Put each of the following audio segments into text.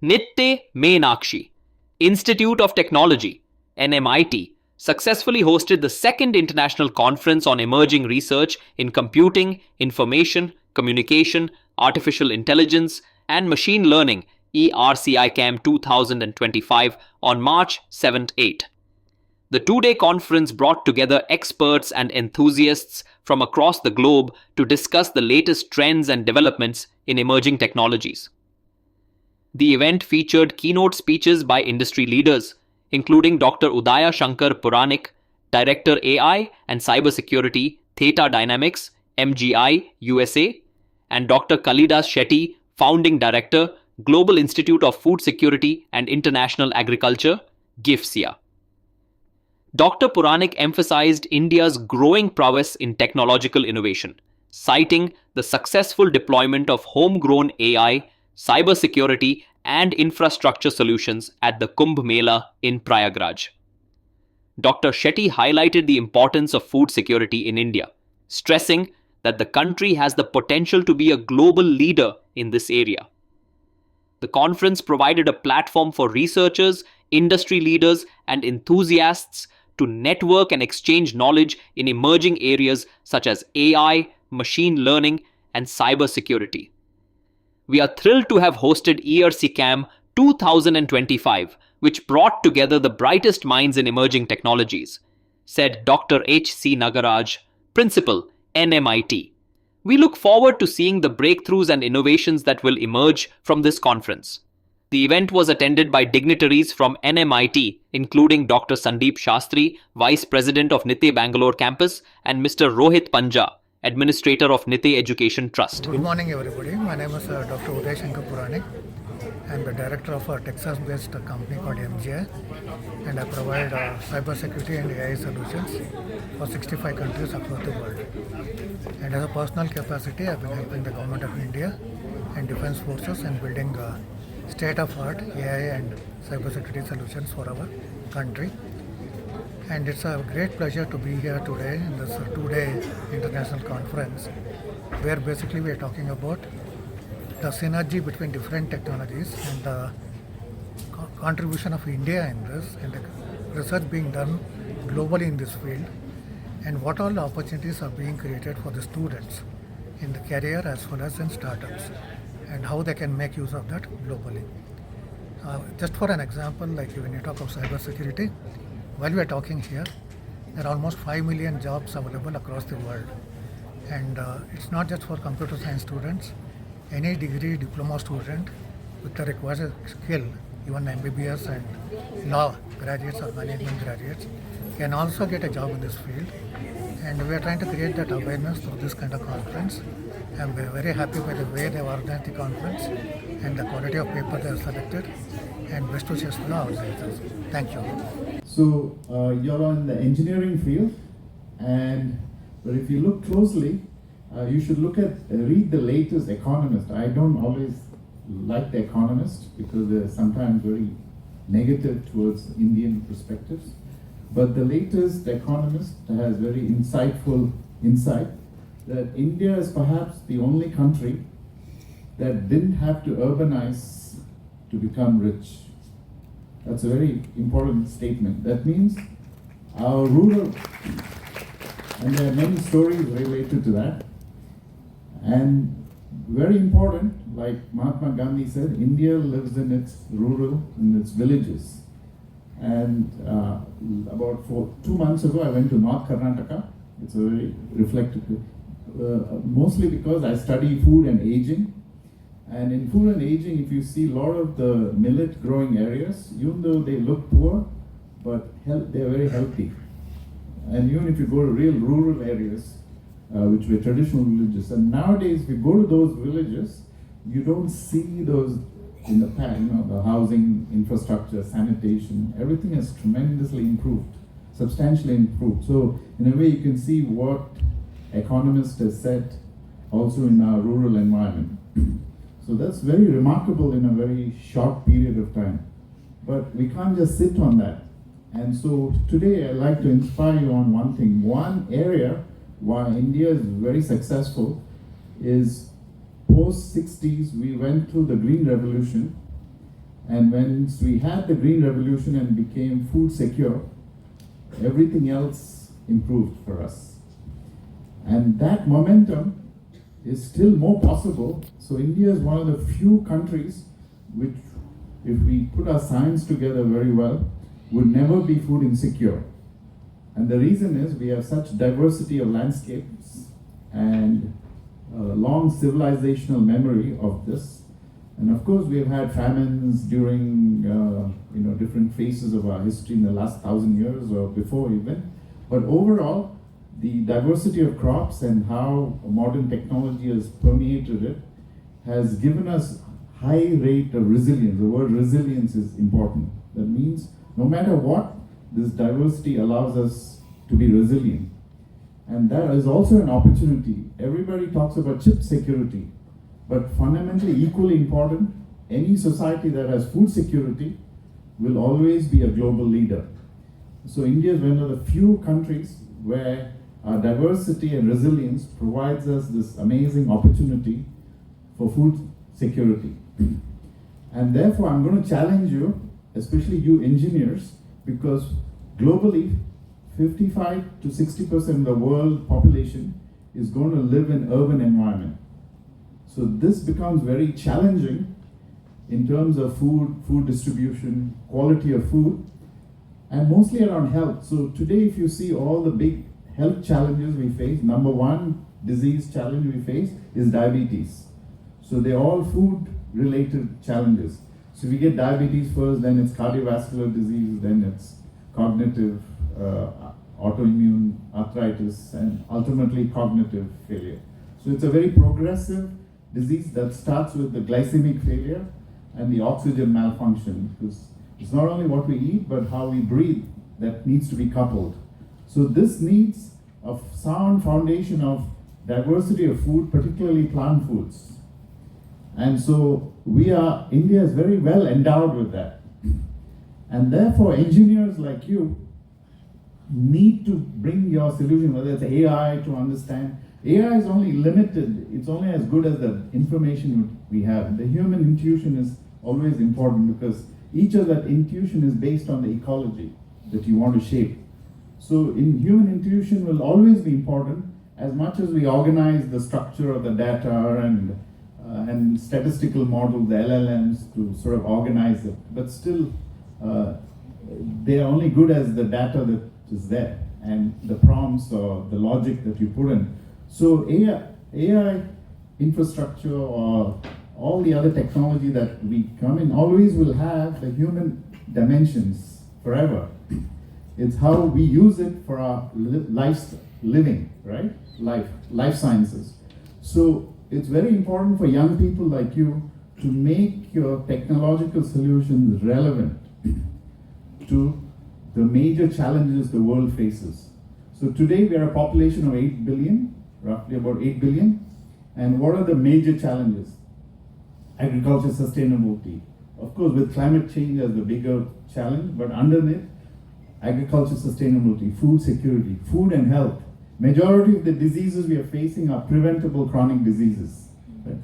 Nitte Meenakshi Institute of Technology, NMIT, successfully hosted the second International Conference on Emerging Research in Computing, Information, Communication, Artificial Intelligence, and Machine Learning, ERCICAM 2025, on March 7-8. The two-day conference brought together experts and enthusiasts from across the globe to discuss the latest trends and developments in emerging technologies. The event featured keynote speeches by industry leaders, including Dr. Udaya Shankar Puranik, Director AI and Cybersecurity, Theta Dynamics, MGI, USA, and Dr. Kalidas Shetty, Founding Director, Global Institute of Food Security and International Agriculture, GIFSIA. Dr. Puranik emphasized India's growing prowess in technological innovation, citing the successful deployment of homegrown AI, cybersecurity, and infrastructure solutions at the Kumbh Mela in Prayagraj. Dr. Shetty highlighted the importance of food security in India, stressing that the country has the potential to be a global leader in this area. The conference provided a platform for researchers, industry leaders, and enthusiasts to network and exchange knowledge in emerging areas such as AI, machine learning, and cybersecurity. We are thrilled to have hosted ERCICAM 2025, which brought together the brightest minds in emerging technologies, said Dr. H.C. Nagaraj, Principal, NMIT. We look forward to seeing the breakthroughs and innovations that will emerge from this conference. The event was attended by dignitaries from NMIT, including Dr. Sandeep Shastri, Vice President of NITE Bangalore Campus, and Mr. Rohit Panja, Administrator of NITE Education Trust. Good morning, everybody. My name is Dr. Udaya Shankar Puranik. I'm the director of a Texas-based company called MGI, and I provide cybersecurity and AI solutions for 65 countries across the world. And as a personal capacity, I've been helping the government of India and defense forces in building state-of-art AI and cybersecurity solutions for our country. And it's a great pleasure to be here today in this two-day international conference, where basically we are talking about the synergy between different technologies and the contribution of India in this, and the research being done globally in this field, and what all opportunities are being created for the students in the career as well as in startups, and how they can make use of that globally. Just for an example, like when you talk of cybersecurity, while we are talking here, there are almost 5 million jobs available across the world. And it's not just for computer science students. Any degree, diploma student with the required skill, even MBBS and law graduates or management graduates, can also get a job in this field. And we are trying to create that awareness through this kind of conference. And we're very happy by the way they have organized the conference and the quality of paper they have selected. And best wishes to the organizers. Thank you. So you're on the engineering field, but if you look closely, you should read the latest Economist. I don't always like the Economist because they're sometimes very negative towards Indian perspectives. But the latest Economist has very insightful insight that India is perhaps the only country that didn't have to urbanize to become rich. That's a very important statement. That means our rural, and there are many stories related to that. And very important, like Mahatma Gandhi said, India lives in its in its villages. And about 2 months ago, I went to North Karnataka. It's a very reflective, mostly because I study food and aging. And in food and aging, if you see a lot of the millet growing areas, even though they look poor, but they're very healthy. And even if you go to real rural areas, which were traditional villages, and nowadays if you go to those villages, you don't see those in the past, the housing, infrastructure, sanitation, everything has tremendously improved, substantially improved. So in a way you can see what Economist has said also in our rural environment. So that's very remarkable in a very short period of time. But we can't just sit on that. And so today I'd like to inspire you on one thing. One area why India is very successful is post-60s, we went through the Green Revolution, And once we had the green revolution and became food secure, everything else improved for us. And that momentum is still more possible. So India is one of the few countries which, if we put our science together very well, would never be food insecure. And the reason is we have such diversity of landscapes and long civilizational memory of this. And of course, we have had famines during different phases of our history in the last 1,000 years or before even. But overall, the diversity of crops and how modern technology has permeated it has given us high rate of resilience. The word resilience is important. That means no matter what, this diversity allows us to be resilient. And that is also an opportunity. Everybody talks about chip security, but fundamentally equally important, any society that has food security will always be a global leader. So India is one of the few countries where our diversity and resilience provides us this amazing opportunity for food security. And therefore I'm going to challenge you, especially you engineers, because globally 55 to 60% of the world population is going to live in urban environment. So this becomes very challenging in terms of food distribution, quality of food, and mostly around health. So today, if you see all the big health challenges we face, number one disease challenge we face is diabetes. So they're all food related challenges. So we get diabetes first, then it's cardiovascular disease, then it's cognitive, autoimmune arthritis, and ultimately cognitive failure. So it's a very progressive disease that starts with the glycemic failure and the oxygen malfunction, because it's not only what we eat, but how we breathe that needs to be coupled. So this needs a sound foundation of diversity of food, particularly plant foods. And so India is very well endowed with that. And therefore engineers like you need to bring your solution, whether it's AI to understand. AI is only limited, it's only as good as the information we have. The human intuition is always important because each of that intuition is based on the ecology that you want to shape. So in human intuition will always be important as much as we organize the structure of the data and statistical models, the LLMs, to sort of organize it. But still, they are only good as the data that is there and the prompts or the logic that you put in. So AI infrastructure or all the other technology that we come in always will have the human dimensions forever. It's how we use it for our living, right? Life sciences. So it's very important for young people like you to make your technological solutions relevant to the major challenges the world faces. So today we are a population of 8 billion, roughly about 8 billion. And what are the major challenges? Agriculture sustainability. Of course, with climate change as the bigger challenge, but underneath, agriculture sustainability, food security, food and health. Majority of the diseases we are facing are preventable chronic diseases. Right?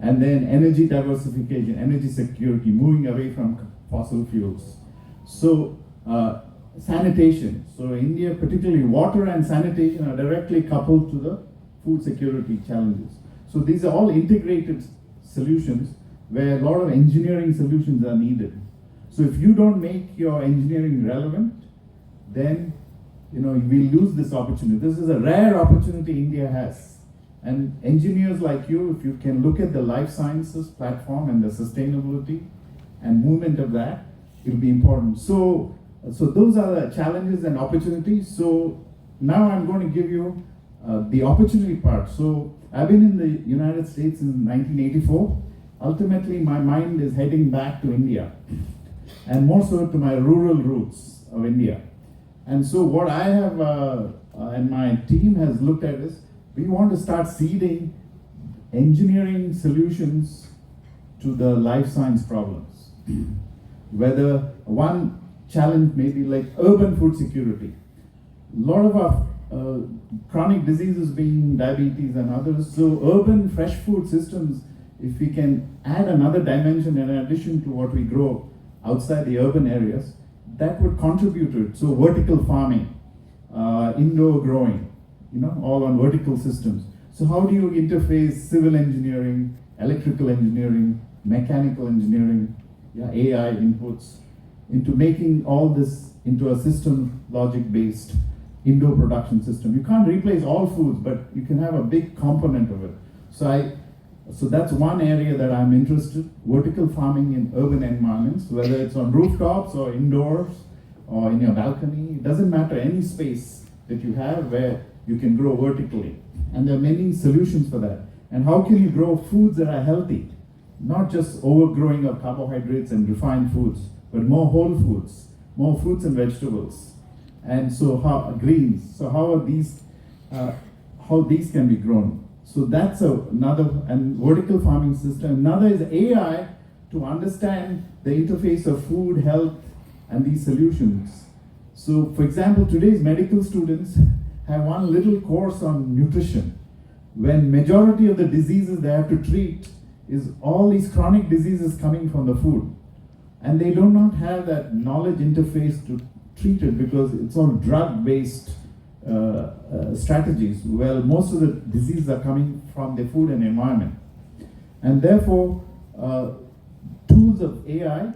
And then energy diversification, energy security, moving away from fossil fuels. So sanitation. So India, particularly water and sanitation, are directly coupled to the food security challenges. So these are all integrated solutions where a lot of engineering solutions are needed. So if you don't make your engineering relevant, then we lose this opportunity. This is a rare opportunity India has. And engineers like you, if you can look at the life sciences platform and the sustainability and movement of that, it'll be important. So those are the challenges and opportunities. So now I'm going to give you the opportunity part. So I've been in the United States in 1984. Ultimately, my mind is heading back to India, and more so to my rural roots of India. And so what I have and my team has looked at is, we want to start seeding engineering solutions to the life science problems. Whether one challenge may be like urban food security. A lot of our chronic diseases being diabetes and others, so urban fresh food systems if we can add another dimension in addition to what we grow outside the urban areas, that would contribute to it. So vertical farming, indoor growing, all on vertical systems. So how do you interface civil engineering, electrical engineering, mechanical engineering, AI inputs into making all this into a system logic based indoor production system? You can't replace all foods, but you can have a big component of it. So that's one area that I'm interested, vertical farming in urban environments, whether it's on rooftops or indoors or in your balcony. It doesn't matter, any space that you have where you can grow vertically. And there are many solutions for that. And how can you grow foods that are healthy? Not just overgrowing of carbohydrates and refined foods, but more whole foods, more fruits and vegetables. And so greens. So how these can be grown? So that's another vertical farming system. Another is AI to understand the interface of food, health, and these solutions. So, for example, today's medical students have one little course on nutrition, when majority of the diseases they have to treat is all these chronic diseases coming from the food. And they do not have that knowledge interface to treat it because it's all drug-based strategies. Well, most of the diseases are coming from the food and environment. And therefore, tools of AI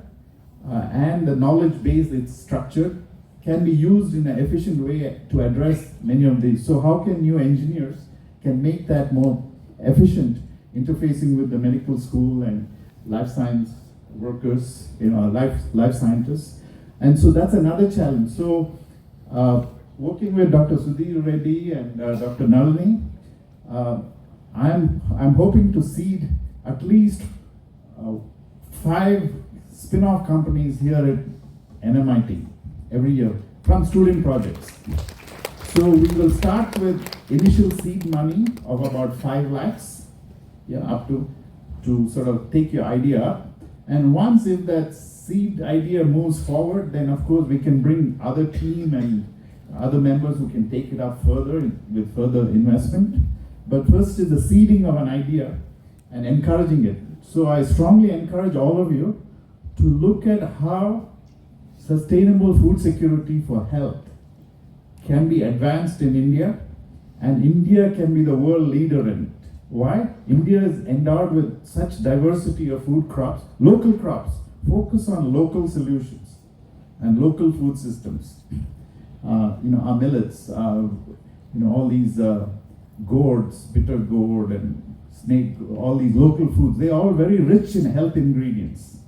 and the knowledge base it's structured can be used in an efficient way to address many of these. So how can you engineers can make that more efficient, interfacing with the medical school and life science workers, life scientists. And so that's another challenge. So working with Dr. Sudhir Reddy and Dr. Nalini, I'm hoping to seed at least 5 spin-off companies here at NMIT every year from student projects. So we will start with initial seed money of about 5 lakhs, up to sort of take your idea up. And once if that seed idea moves forward, then of course we can bring other team and other members who can take it up further with further investment. But first is the seeding of an idea and encouraging it. So I strongly encourage all of you to look at how sustainable food security for health can be advanced in India, and India can be the world leader in it. Why? India is endowed with such diversity of food crops, local crops, focus on local solutions and local food systems. Our millets, all these gourds, bitter gourd and snake, all these local foods, they're all very rich in health ingredients.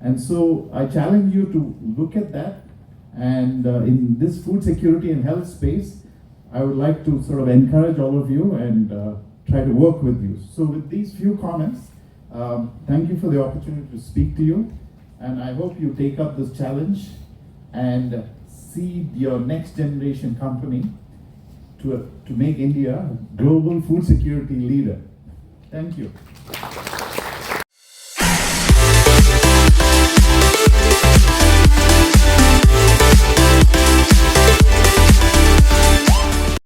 And so I challenge you to look at that. And in this food security and health space, I would like to sort of encourage all of you and try to work with you. So with these few comments, thank you for the opportunity to speak to you. And I hope you take up this challenge and seed your next generation company to make India a global food security leader. Thank you.